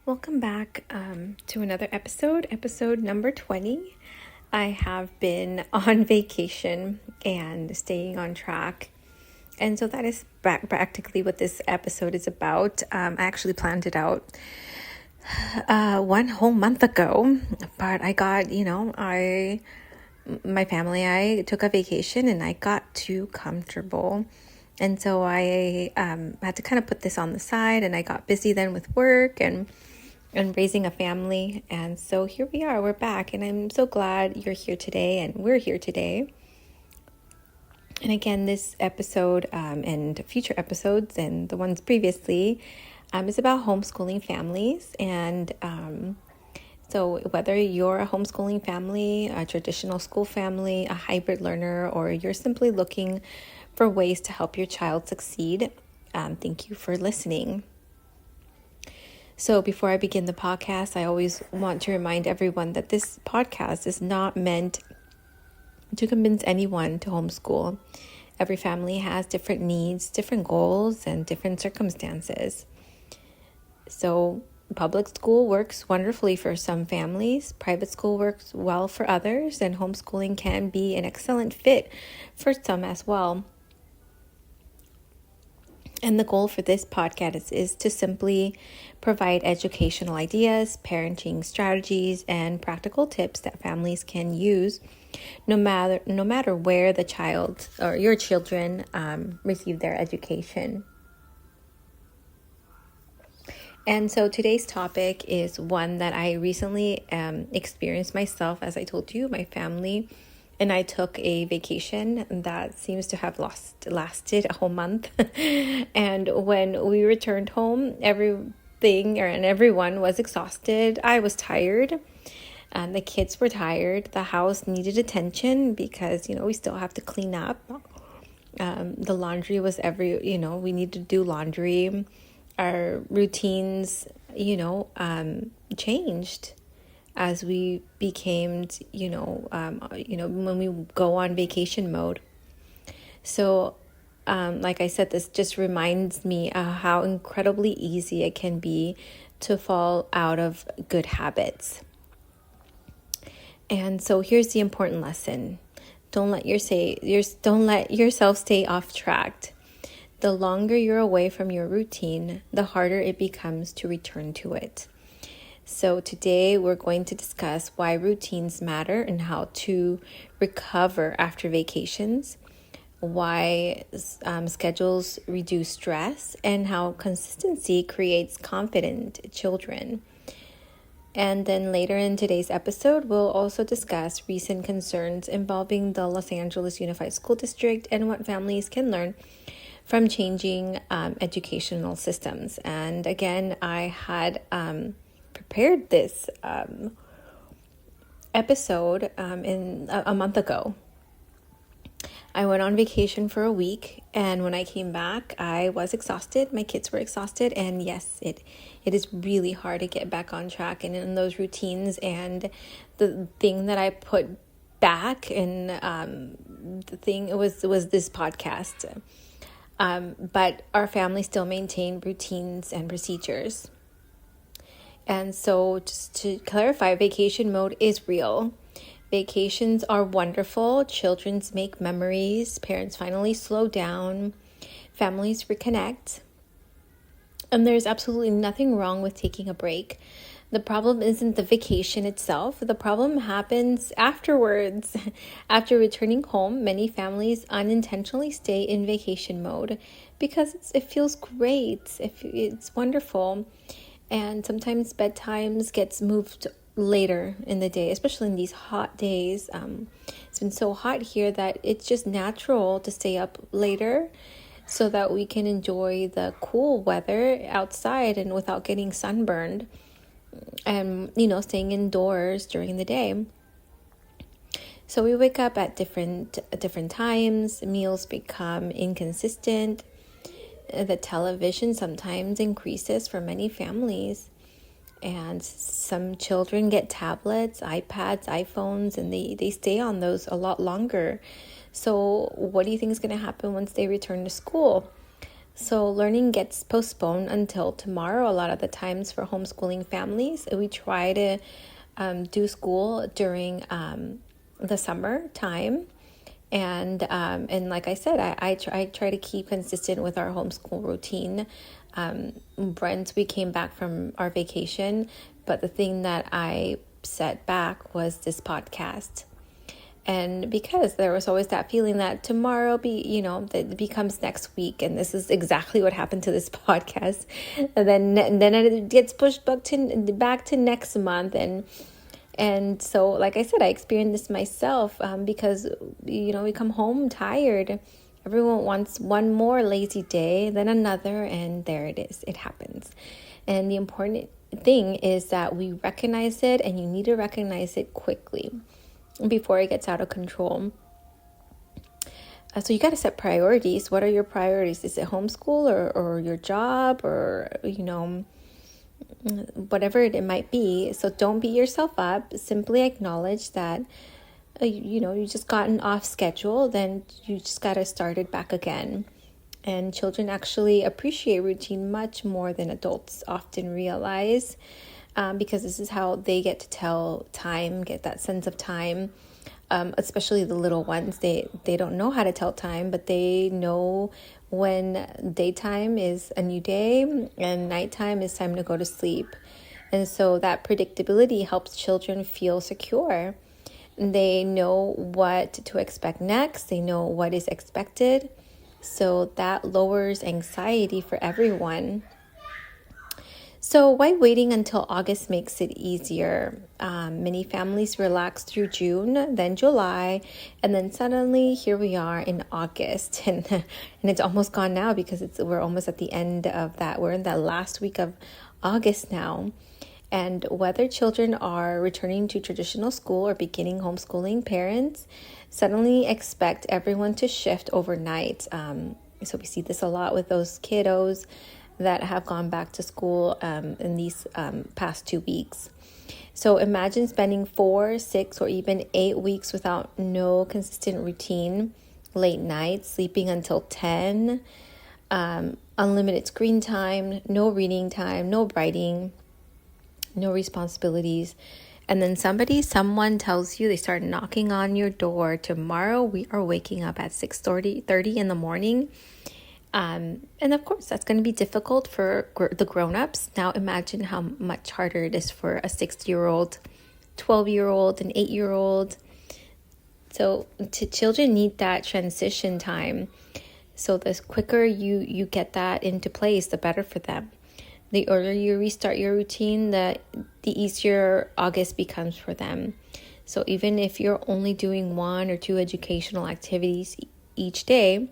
Welcome back to another episode number 20. I have been on vacation and staying on track. And so that is practically what this episode is about. I actually planned it out one whole month ago, but I got, my family, I took a vacation and I got too comfortable. And so I had to kind of put this on the side, and I got busy then with work and raising a family. And so here we are, we're back, and I'm so glad you're here today and we're here today. And again, this episode and future episodes and the ones previously is about homeschooling families. And so whether you're a homeschooling family, a traditional school family, a hybrid learner, or you're simply looking for ways to help your child succeed, thank you for listening. So before I begin the podcast, I always want to remind everyone that this podcast is not meant to convince anyone to homeschool. Every family has different needs, different goals, and different circumstances. So public school works wonderfully for some families, private school works well for others, and homeschooling can be an excellent fit for some as well. And the goal for this podcast is to simply provide educational ideas, parenting strategies, and practical tips that families can use no matter where the child or your children receive their education. And so today's topic is one that I recently experienced myself. As I told you, my family and I took a vacation that seems to have lasted a whole month. And when we returned home, everyone was exhausted. I was tired. The kids were tired. The house needed attention because, we still have to clean up. The laundry was we need to do laundry. Our routines, changed as we became, when we go on vacation mode. So, like I said, this just reminds me how incredibly easy it can be to fall out of good habits. And so here's the important lesson. Don't let yourself stay off track. The longer you're away from your routine, the harder it becomes to return to it. So today we're going to discuss why routines matter and how to recover after vacations, why schedules reduce stress, and how consistency creates confident children. And then later in today's episode, we'll also discuss recent concerns involving the Los Angeles Unified School District and what families can learn from changing educational systems. And again, I had prepared this episode in a month ago. I went on vacation for a week, and when I came back, I was exhausted. My kids were exhausted, and yes, it is really hard to get back on track and in those routines. And the thing that I put back in was this podcast. But our family still maintained routines and procedures. And so just to clarify, vacation mode is real. Vacations are wonderful. Children make memories. Parents finally slow down. Families reconnect. And there's absolutely nothing wrong with taking a break. The problem isn't the vacation itself. The problem happens afterwards. After returning home, many families unintentionally stay in vacation mode because it feels great. It's wonderful. And sometimes bedtimes gets moved later in the day, especially in these hot days. It's been so hot here that it's just natural to stay up later so that we can enjoy the cool weather outside and without getting sunburned. And, staying indoors during the day. So we wake up at different times. Meals become inconsistent. The television sometimes increases for many families. And some children get tablets, iPads, iPhones, and they stay on those a lot longer. So what do you think is going to happen once they return to school? So learning gets postponed until tomorrow. A lot of the times for homeschooling families, we try to do school during the summer time. And like I said, I try to keep consistent with our homeschool routine. Once we came back from our vacation, but the thing that I set back was this podcast. And because there was always that feeling that tomorrow that becomes next week, and this is exactly what happened to this podcast. And then it gets pushed back to next month, and so, like I said, I experienced this myself because, we come home tired. Everyone wants one more lazy day, then another, and there it is. It happens. And the important thing is that we recognize it, and you need to recognize it quickly before it gets out of control. So you got to set priorities. What are your priorities? Is it homeschool or your job or, whatever it might be? So don't beat yourself up. Simply acknowledge that, you just gotten off schedule. Then you just got to start it back again. And children actually appreciate routine much more than adults often realize. Because this is how they get to tell time, get that sense of time, especially the little ones. They don't know how to tell time, but they know when daytime is a new day and nighttime is time to go to sleep. And so that predictability helps children feel secure. They know what to expect next. They know what is expected. So that lowers anxiety for everyone. So why waiting until August makes it easier? Many families relax through June, then July, and then suddenly here we are in August. And it's almost gone now because we're almost at the end of that. We're in that last week of August now. And whether children are returning to traditional school or beginning homeschooling, parents suddenly expect everyone to shift overnight. So we see this a lot with those kiddos that have gone back to school in these past 2 weeks. So imagine spending 4, 6, or even 8 weeks without no consistent routine, late nights, sleeping until 10, unlimited screen time, no reading time, no writing, no responsibilities. And then someone tells you, they start knocking on your door. Tomorrow we are waking up at 6:30 in the morning. And of course, that's going to be difficult for the grown-ups. Now imagine how much harder it is for a 6-year-old, 12-year-old, an 8-year-old. So children need that transition time. So the quicker you get that into place, the better for them. The earlier you restart your routine, the easier August becomes for them. So even if you're only doing 1 or 2 educational activities each day,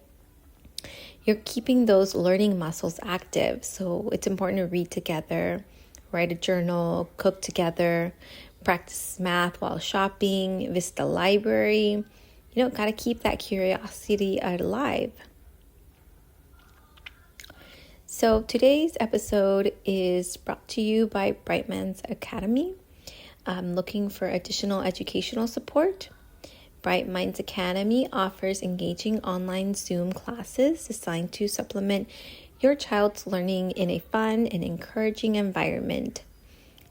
you're keeping those learning muscles active. So it's important to read together, write a journal, cook together, practice math while shopping, visit the library. Got to keep that curiosity alive. So today's episode is brought to you by Brightman's Academy. Looking for additional educational support? Bright Minds Academy offers engaging online Zoom classes designed to supplement your child's learning in a fun and encouraging environment.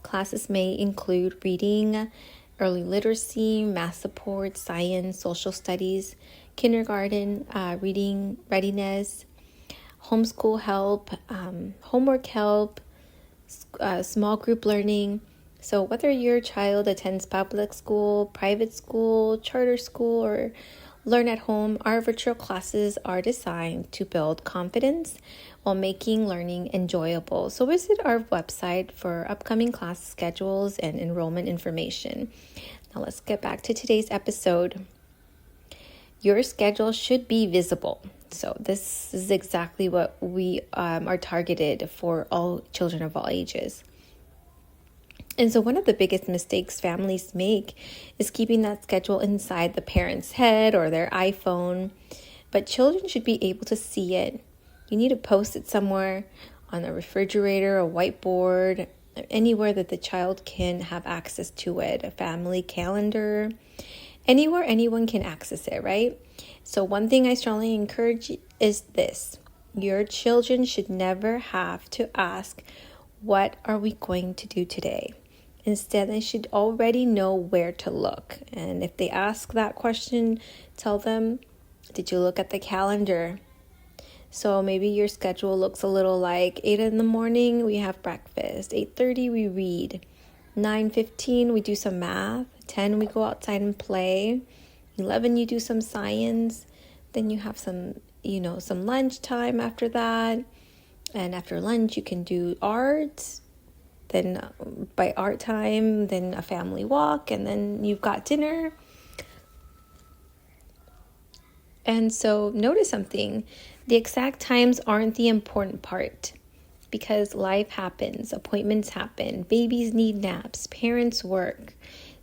Classes may include reading, early literacy, math support, science, social studies, kindergarten, reading readiness, homeschool help, homework help, small group learning. So whether your child attends public school, private school, charter school, or learn at home, our virtual classes are designed to build confidence while making learning enjoyable. So visit our website for upcoming class schedules and enrollment information. Now let's get back to today's episode. Your schedule should be visible. So this is exactly what we are targeted for all children of all ages. And so one of the biggest mistakes families make is keeping that schedule inside the parent's head or their iPhone. But children should be able to see it. You need to post it somewhere on a refrigerator, a whiteboard, anywhere that the child can have access to it, a family calendar, anywhere anyone can access it, right? So one thing I strongly encourage is this. Your children should never have to ask, what are we going to do today? Instead, they should already know where to look. And if they ask that question, tell them, did you look at the calendar? So maybe your schedule looks a little like 8 in the morning, we have breakfast. 8:30, we read. 9:15, we do some math. 10, we go outside and play. 11, you do some science. Then you have some lunch time after that. And after lunch, you can do art. Then by art time, then a family walk. And then you've got dinner. And so notice something. The exact times aren't the important part, because life happens, appointments happen, babies need naps, parents work.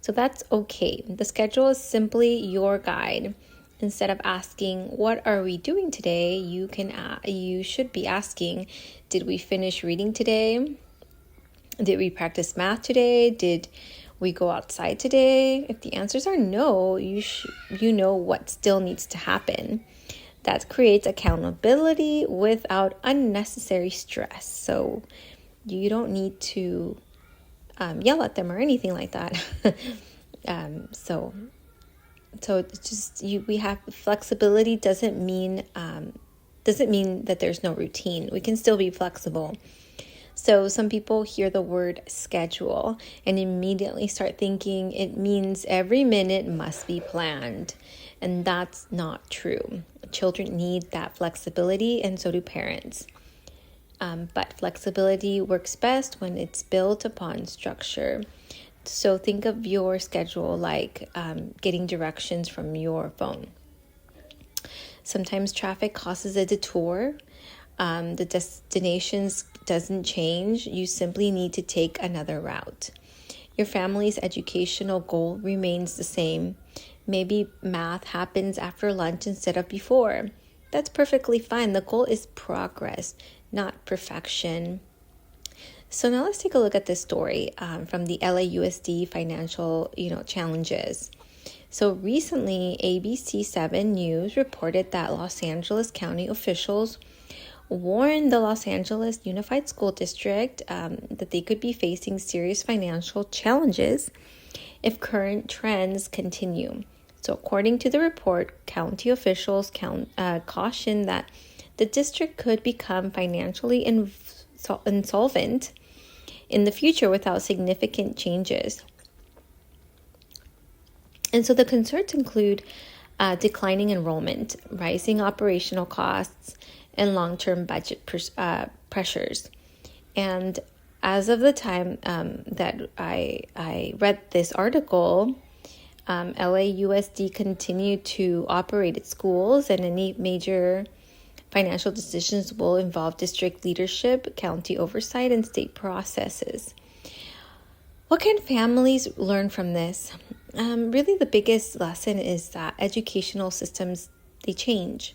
So that's okay. The schedule is simply your guide. Instead of asking, what are we doing today? You should be asking, did we finish reading today? Did we practice math today? Did we go outside today? If the answers are no, you know what still needs to happen. That creates accountability without unnecessary stress. So you don't need to yell at them or anything like that. So it's just we have flexibility. Doesn't mean that there's no routine. We can still be flexible. So some people hear the word schedule and immediately start thinking it means every minute must be planned. And that's not true. Children need that flexibility, and so do parents. But flexibility works best when it's built upon structure. So think of your schedule like getting directions from your phone. Sometimes traffic causes a detour. The destinations doesn't change. You simply need to take another route. Your family's educational goal remains the same. Maybe math happens after lunch instead of before. That's perfectly fine. The goal is progress, not perfection. So now let's take a look at this story from the LAUSD financial, challenges. So recently, ABC 7 News reported that Los Angeles County officials warned the Los Angeles Unified School District that they could be facing serious financial challenges if current trends continue. So according to the report, county officials cautioned that the district could become financially insolvent in the future without significant changes. And so the concerns include declining enrollment, rising operational costs, and long-term budget pressures. And as of the time that I read this article, LAUSD continued to operate its schools, and any major financial decisions will involve district leadership, county oversight, and state processes. What can families learn from this? Really, the biggest lesson is that educational systems, they change.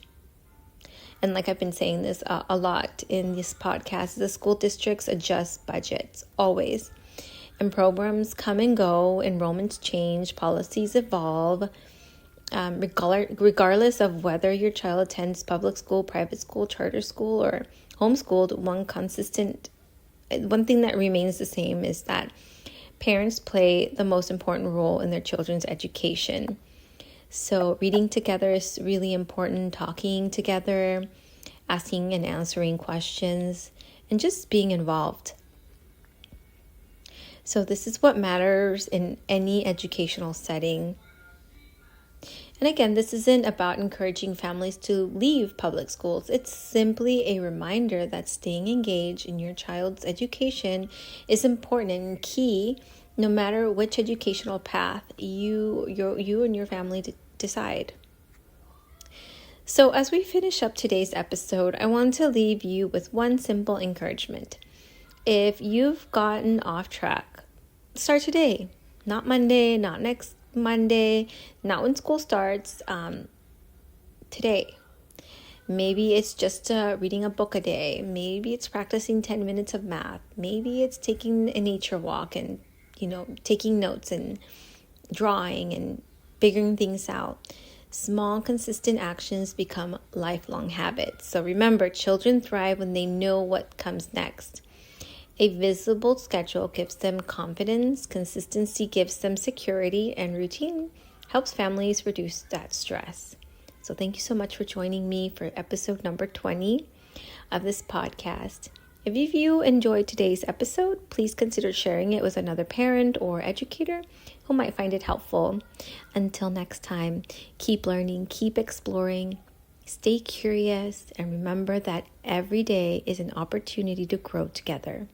And like I've been saying this a lot in this podcast, the school districts adjust budgets, always. And programs come and go, enrollments change, policies evolve. Regardless of whether your child attends public school, private school, charter school, or homeschooled, one thing that remains the same is that parents play the most important role in their children's education. So reading together is really important, talking together, asking and answering questions, and just being involved. So this is what matters in any educational setting. And again, this isn't about encouraging families to leave public schools. It's simply a reminder that staying engaged in your child's education is important and key, no matter which educational path you and your family decide. So as we finish up today's episode, I want to leave you with one simple encouragement. If you've gotten off track, start today. Not Monday, not next Monday, not when school starts, today. Maybe it's just reading a book a day. Maybe it's practicing 10 minutes of math. Maybe it's taking a nature walk and, taking notes and drawing and figuring things out. Small, consistent actions become lifelong habits. So remember, children thrive when they know what comes next. A visible schedule gives them confidence, consistency gives them security, and routine helps families reduce that stress. So thank you so much for joining me for episode number 20 of this podcast. If you enjoyed today's episode, please consider sharing it with another parent or educator who might find it helpful. Until next time, keep learning, keep exploring, stay curious, and remember that every day is an opportunity to grow together.